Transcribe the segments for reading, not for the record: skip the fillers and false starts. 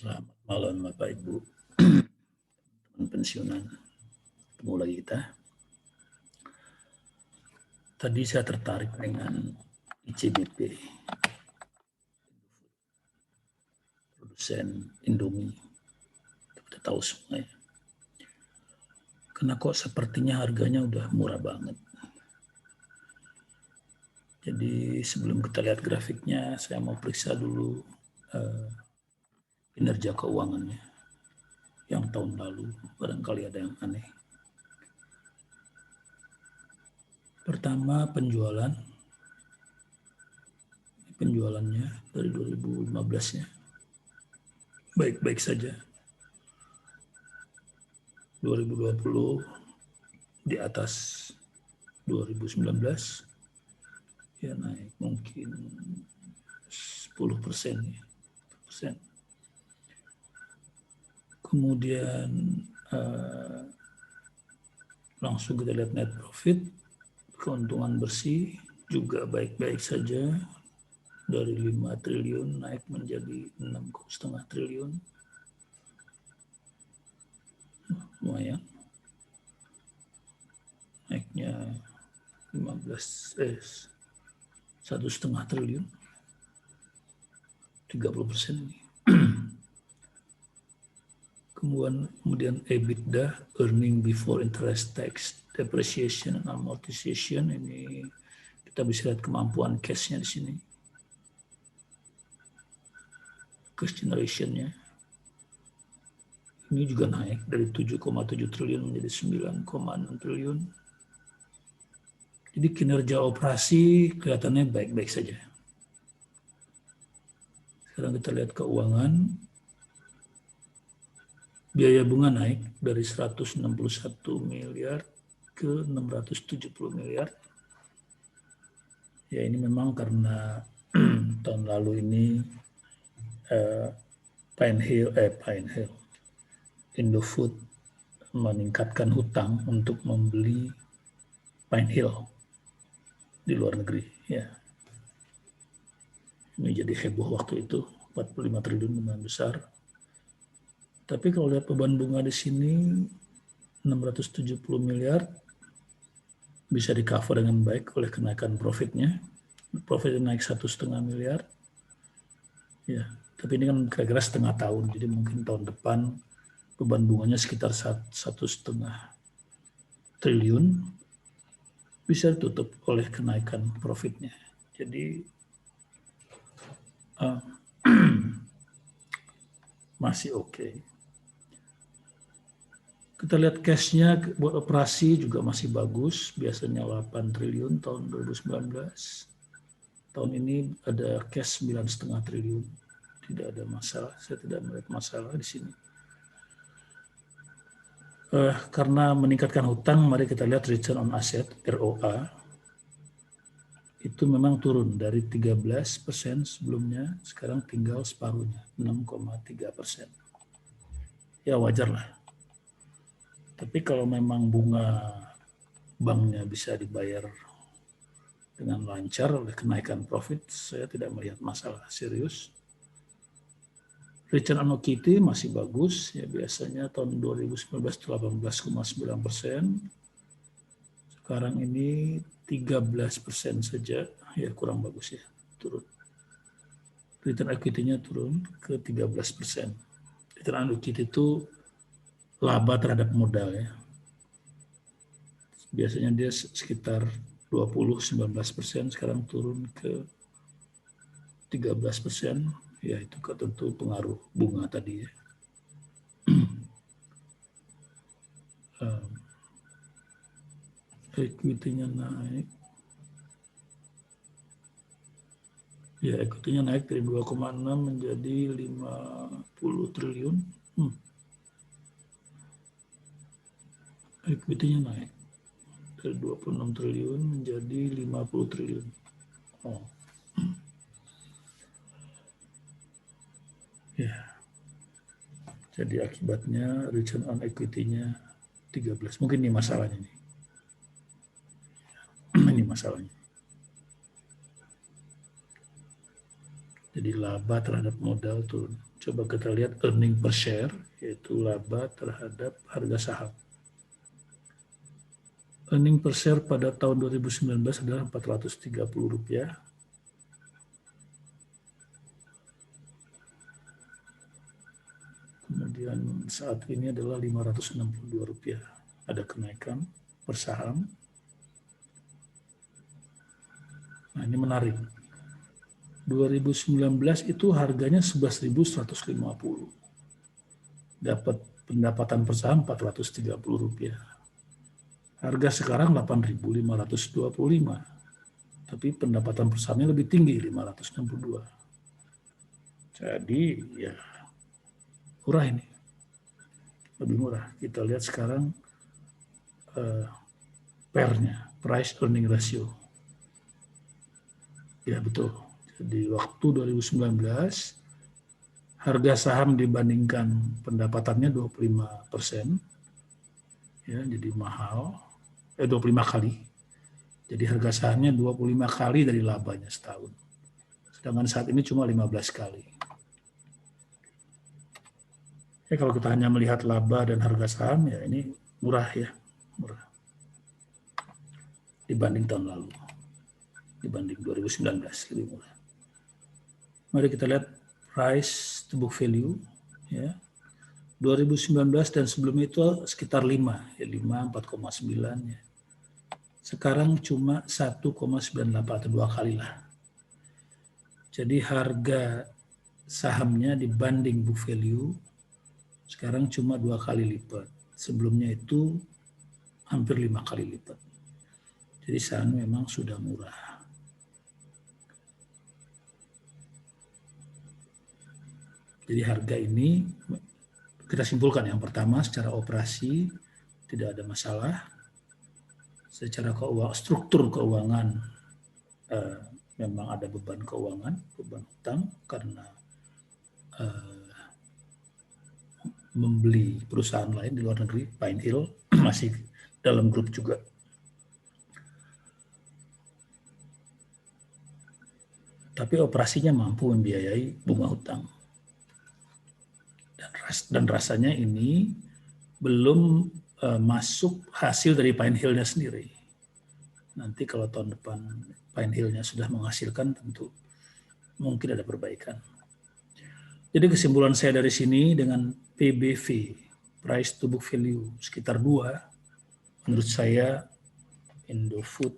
Selamat malam Bapak Ibu, teman pensiunan. Ketemu lagi kita. Tadi saya tertarik dengan ICBP, produsen Indomie. Kita tahu semua ya. Karena kok sepertinya harganya udah murah banget. Jadi sebelum kita lihat grafiknya, saya mau periksa dulu kinerja keuangannya yang tahun lalu. Barangkali ada yang aneh. Pertama, penjualannya dari 2015-nya baik-baik saja. 2020 di atas 2019 ya, naik mungkin 10% ya. Kemudian langsung kita lihat net profit, keuntungan bersih juga baik-baik saja, dari 5 triliun naik menjadi 6,5 triliun. Lumayan. Naiknya 1,5 triliun, 30% ini. Kemudian EBITDA, earning before interest, tax, depreciation, and amortization, ini kita bisa lihat kemampuan cash-nya di sini. Cash generation-nya ini juga naik dari 7,7 triliun menjadi 9,6 triliun. Jadi kinerja operasi kelihatannya baik-baik saja. Sekarang kita lihat keuangan. Biaya bunga naik dari 161 miliar ke 670 miliar. Ya, ini memang karena tahun lalu ini Indofood meningkatkan hutang untuk membeli Pine Hill di luar negeri. Ya, ini jadi heboh waktu itu, 45 triliun lumayan besar. Tapi kalau lihat beban bunga di sini 670 miliar bisa di cover dengan baik oleh kenaikan profitnya. Profitnya naik 1,5 miliar. Ya, tapi ini kan kira-kira setengah tahun, jadi mungkin tahun depan beban bunganya sekitar 1,5 triliun bisa ditutup oleh kenaikan profitnya. Jadi masih oke. Kita lihat cash-nya buat operasi juga masih bagus, biasanya 8 triliun tahun 2019. Tahun ini ada cash 9,5 triliun. Tidak ada masalah, saya tidak melihat masalah di sini. Karena meningkatkan hutang, mari kita lihat return on asset, ROA. Itu memang turun dari 13% sebelumnya, sekarang tinggal separuhnya, 6,3%. Ya wajar lah. Tapi kalau memang bunga banknya bisa dibayar dengan lancar oleh kenaikan profit, saya tidak melihat masalah serius. Return on equity masih bagus, ya biasanya tahun 2019 itu 18,9%. Sekarang ini 13% saja, ya kurang bagus ya, turun. Return equity-nya turun ke 13%. Return on equity itu laba terhadap modal ya. Biasanya dia sekitar 20-19%, sekarang turun ke 13%. Ya itu tentu pengaruh bunga tadi ya. Equity-nya naik. Ya, equity-nya naik dari 2,6 menjadi 50 triliun. Equity-nya naik dari 26 triliun menjadi 50 triliun. Ya. Jadi akibatnya return on equity-nya 13. Mungkin ini masalahnya nih. Ini masalahnya. Jadi Jadi laba terhadap modal turun. Coba kita lihat earning per share, yaitu laba terhadap harga saham. Earning per share pada tahun 2019 adalah Rp430. Kemudian saat ini adalah Rp562. Ada kenaikan per saham. Nah, ini menarik. 2019 itu harganya 11.150. Dapat pendapatan per saham Rp430. Harga sekarang 8.525. Tapi pendapatan per sahamnya lebih tinggi, 562. Jadi ya murah ini. Lebih murah. Kita lihat sekarang PER-nya, price earning ratio. Ya betul. Jadi waktu 2019 harga saham dibandingkan pendapatannya 25%. Ya, jadi mahal. 25 kali. Jadi harga sahamnya 25 kali dari labanya setahun. Sedangkan saat ini cuma 15 kali. Ya, kalau kita hanya melihat laba dan harga saham, ya ini murah ya. Murah. Dibanding tahun lalu. Dibanding 2019, lebih murah. Mari kita lihat price to book value. Ya. 2019 dan sebelum itu sekitar 5, ya 5, 4,9 ya. Sekarang cuma 1,98 atau 2 kali lah. Jadi harga sahamnya dibanding book value sekarang cuma 2 kali lipat. Sebelumnya itu hampir 5 kali lipat. Jadi saham memang sudah murah. Jadi harga ini kita simpulkan yang pertama secara operasi tidak ada masalah. Secara struktur keuangan memang ada beban keuangan, beban utang karena membeli perusahaan lain di luar negeri, Pine Hill masih dalam grup juga. Tapi operasinya mampu membiayai bunga hutang. Dan rasanya ini belum masuk hasil dari Pine Hill-nya sendiri. Nanti kalau tahun depan Pine Hill-nya sudah menghasilkan, tentu mungkin ada perbaikan. Jadi kesimpulan saya dari sini dengan PBV, price to book value, sekitar 2, menurut saya Indofood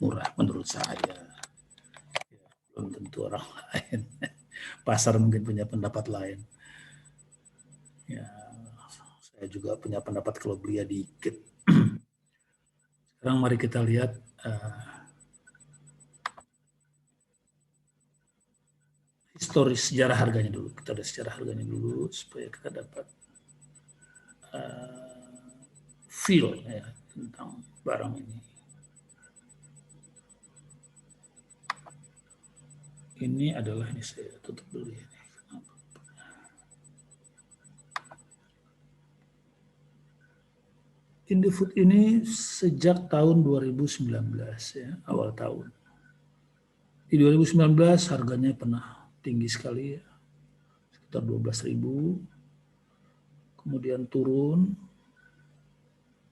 murah menurut saya. Belum tentu orang lain. Pasar mungkin punya pendapat lain. Ya, saya juga punya pendapat kalau beli dikit. Sekarang mari kita lihat historis sejarah harganya dulu. Kita lihat sejarah harganya dulu supaya kita dapat feel ya tentang barang ini. Ini adalah, ini saya tutup dulu ya. Indofood ini sejak tahun 2019 ya, awal tahun. Di 2019 harganya pernah tinggi sekali ya, sekitar 12.000. Kemudian turun.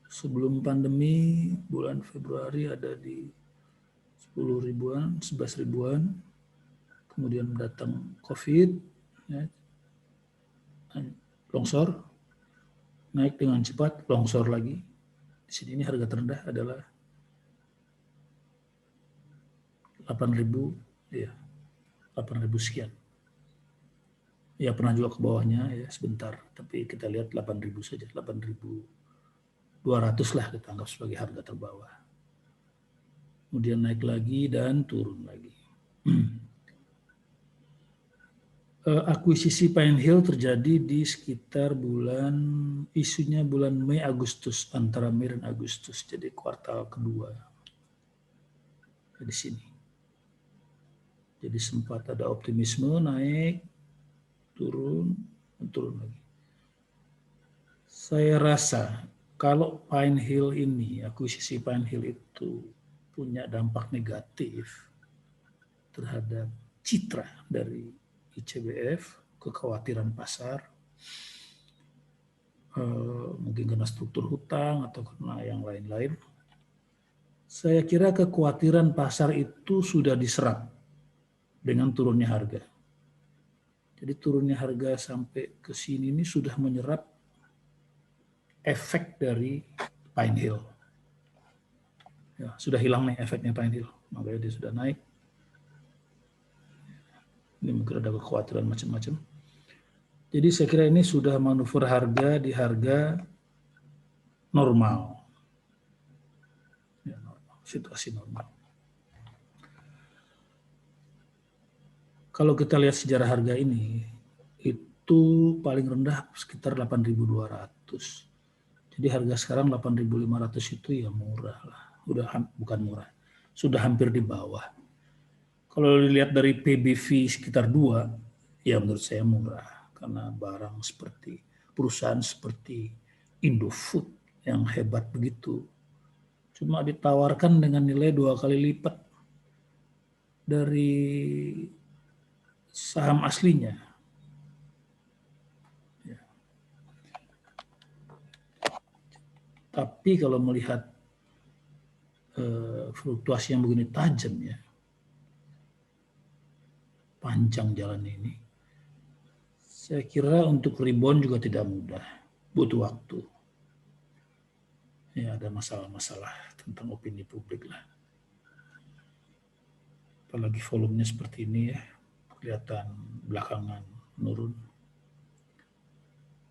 Sebelum pandemi bulan Februari ada di 10 ribuan, 11 ribuan. Kemudian datang COVID, ya, longsor, naik dengan cepat, longsor lagi. Di sini ini harga terendah adalah 8.000, ya, 8.000 sekian. Ya pernah juga ke bawahnya ya sebentar, tapi kita lihat 8.000 saja, 8.200 lah kita anggap sebagai harga terbawah. Kemudian naik lagi dan turun lagi. Akuisisi Pine Hill terjadi di sekitar isunya bulan Mei Agustus, antara Mei dan Agustus, jadi kuartal kedua di sini. Jadi sempat ada optimisme naik, turun lagi. Saya rasa kalau Pine Hill ini, akuisisi Pine Hill itu punya dampak negatif terhadap citra dari ICBF, kekhawatiran pasar, mungkin karena struktur hutang atau karena yang lain-lain. Saya kira kekhawatiran pasar itu sudah diserap dengan turunnya harga. Jadi turunnya harga sampai ke sini ini sudah menyerap efek dari Pine Hill. Ya, sudah hilang nih efeknya Pine Hill, makanya dia sudah naik. Ini mungkin ada kekhawatiran macam-macam. Jadi saya kira ini sudah manuver harga di harga normal. Ya, normal. Situasi normal. Kalau kita lihat sejarah harga ini, itu paling rendah sekitar 8.200. Jadi harga sekarang 8.500 itu ya murah lah. Bukan murah, sudah hampir di bawah. Kalau dilihat dari PBV sekitar 2, ya menurut saya murah. Karena barang seperti perusahaan seperti Indofood yang hebat begitu, cuma ditawarkan dengan nilai 2 kali lipat dari saham aslinya. Ya. Tapi kalau melihat fluktuasi yang begini tajam ya, panjang jalan ini, saya kira untuk rebound juga tidak mudah, butuh waktu. Ya, ada masalah-masalah tentang opini publik lah. Apalagi volumenya seperti ini ya, kelihatan belakangan menurun.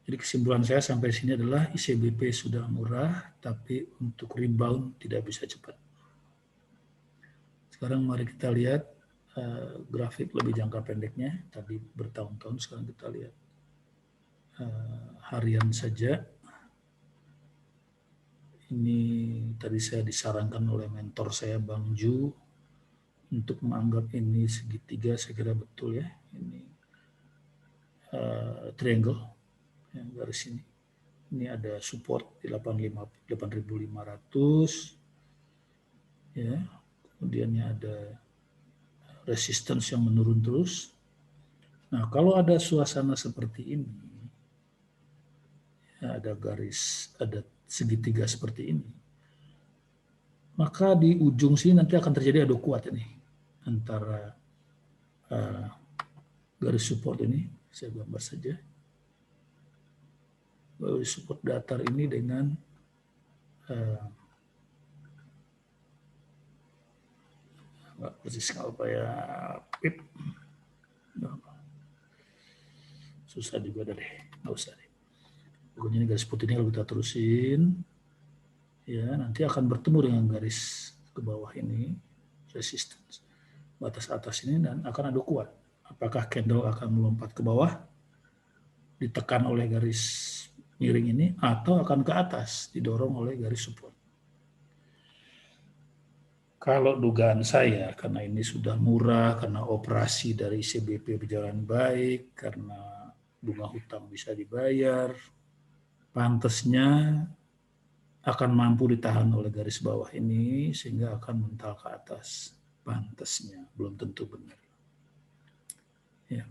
Jadi kesimpulan saya sampai sini adalah ICBP sudah murah, tapi untuk rebound tidak bisa cepat. Sekarang mari kita lihat grafik lebih jangka pendeknya. Tadi bertahun-tahun, sekarang kita lihat harian saja. Ini tadi saya disarankan oleh mentor saya, Bang Ju, untuk menganggap ini segitiga. Saya kira betul ya. Ini triangle, ya, garis ini. Ini ada support di 8.500, ya. Kemudian ada resistance yang menurun terus. Nah, kalau ada suasana seperti ini, ya, ada garis, ada segitiga seperti ini, maka di ujung sini nanti akan terjadi adu kuat ini antara garis support ini, saya gambar saja, garis support datar ini dengan nggak persis apa ya, pip, susah juga deh, nggak usah deh. Pokoknya ini garis putih ini kalau kita terusin, ya nanti akan bertemu dengan garis ke bawah ini, resistance, batas atas ini, dan akan adu kuat. Apakah candle akan melompat ke bawah, ditekan oleh garis miring ini, atau akan ke atas, didorong oleh garis support. Kalau dugaan saya, karena ini sudah murah, karena operasi dari ICBP berjalan baik, karena bunga hutang bisa dibayar, pantasnya akan mampu ditahan oleh garis bawah ini, sehingga akan mental ke atas. Pantasnya, belum tentu benar. Ya.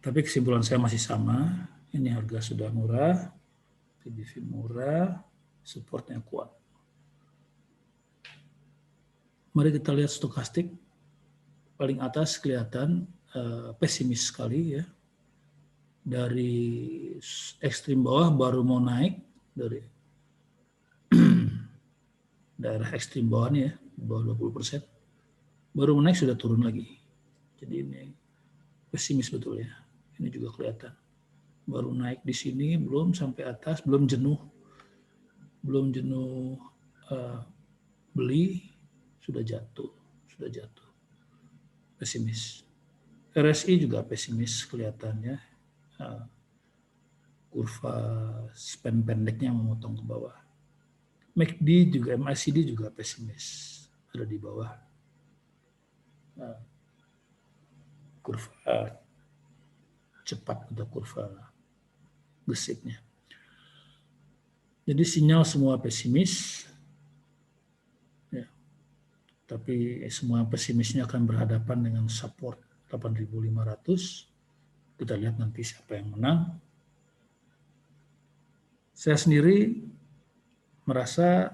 Tapi kesimpulan saya masih sama, ini harga sudah murah, PBV murah, supportnya kuat. Mari kita lihat stokastik, paling atas kelihatan pesimis sekali ya. Dari ekstrim bawah baru mau naik, dari daerah ekstrim bawah nih ya, bawah 20%, baru naik sudah turun lagi. Jadi ini pesimis betul ya. Ini juga kelihatan. Baru naik di sini, belum sampai atas, belum jenuh beli, sudah jatuh. Pesimis. RSI juga pesimis kelihatannya. Kurva span pendeknya memotong ke bawah. MACD juga, MACD juga pesimis, ada di bawah. Kurva cepat atau kurva gesiknya. Jadi sinyal semua pesimis. Ya. Tapi semua pesimisnya akan berhadapan dengan support 8.500. Kita lihat nanti siapa yang menang. Saya sendiri merasa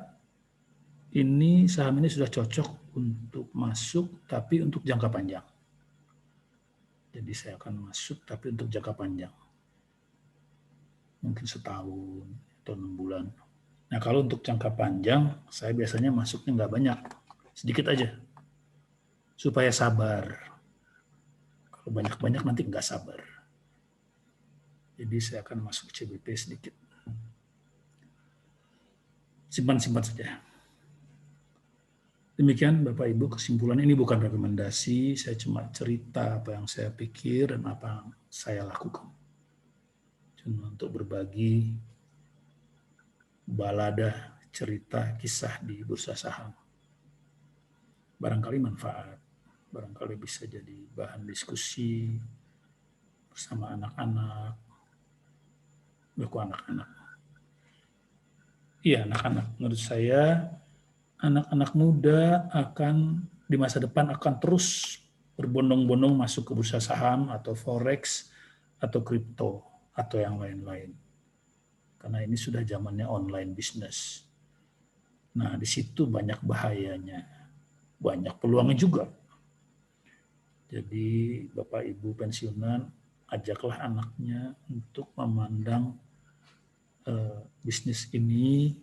saham ini sudah cocok untuk masuk, tapi untuk jangka panjang. Jadi saya akan masuk, tapi untuk jangka panjang. Mungkin setahun atau 6 bulan. Nah, kalau untuk jangka panjang, saya biasanya masuknya nggak banyak. Sedikit aja. Supaya sabar. Kalau banyak-banyak nanti nggak sabar. Jadi saya akan masuk CBP sedikit. Simpan-simpan saja. Demikian Bapak Ibu, kesimpulan ini bukan rekomendasi, saya cuma cerita apa yang saya pikir dan apa yang saya lakukan. Cuma untuk berbagi balada cerita kisah di bursa saham. Barangkali manfaat, barangkali bisa jadi bahan diskusi bersama anak-anak. Anak-anak. Iya, anak-anak. Menurut saya anak-anak muda akan di masa depan akan terus berbondong-bondong masuk ke bursa saham atau forex atau kripto atau yang lain-lain. Karena ini sudah zamannya online business. Nah, di situ banyak bahayanya, banyak peluangnya juga. Jadi Bapak Ibu pensiunan, ajaklah anaknya untuk memandang bisnis ini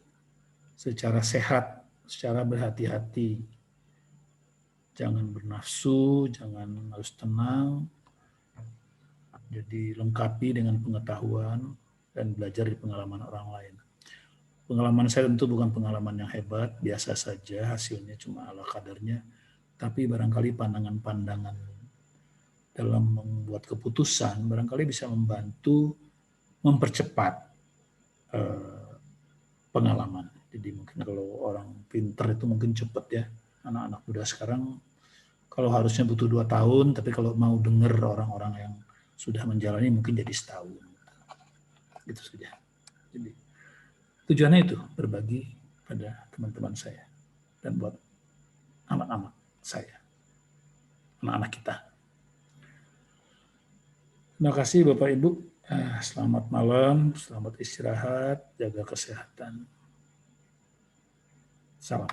secara sehat, secara berhati-hati. Jangan bernafsu, jangan harus tenang. Jadi lengkapi dengan pengetahuan dan belajar dari pengalaman orang lain. Pengalaman saya tentu bukan pengalaman yang hebat, biasa saja, hasilnya cuma ala kadarnya. Tapi barangkali pandangan-pandangan dalam membuat keputusan barangkali bisa membantu mempercepat pengalaman. Jadi mungkin kalau orang pinter itu mungkin cepat ya. Anak-anak muda sekarang kalau harusnya butuh 2 tahun, tapi kalau mau dengar orang-orang yang sudah menjalani mungkin jadi setahun. Gitu saja. Jadi tujuannya itu berbagi pada teman-teman saya dan buat anak-anak saya, anak-anak kita. Terima kasih Bapak Ibu. Selamat malam, selamat istirahat, jaga kesehatan. Salam.